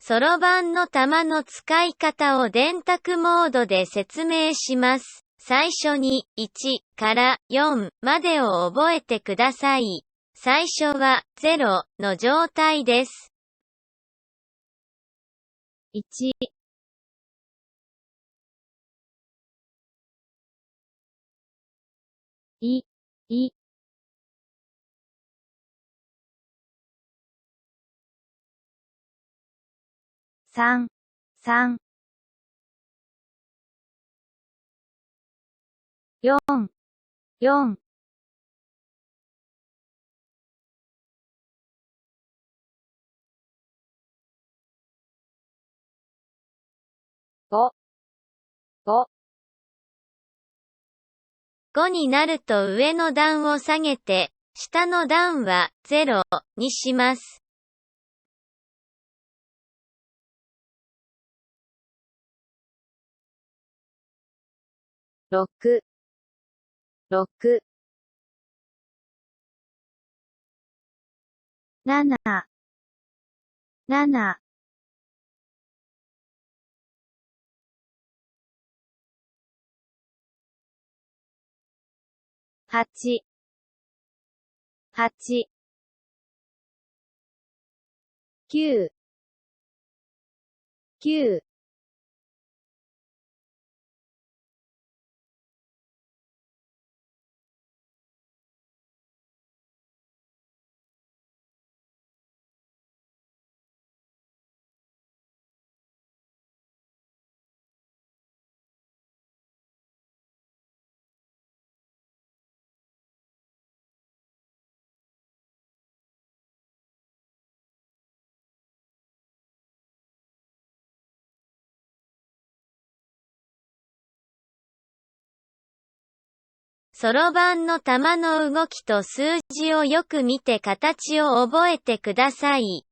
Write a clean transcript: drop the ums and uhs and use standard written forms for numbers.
そろばんの玉の使い方を電卓モードで説明します。最初に1から4までを覚えてください。最初は0の状態です。1、い、い、3、3、4、4、5、5。5になると上の段を下げて、下の段は0にします。6、6、7、7、8、8、9、9、そろばんの玉の動きと数字をよく見て形を覚えてください。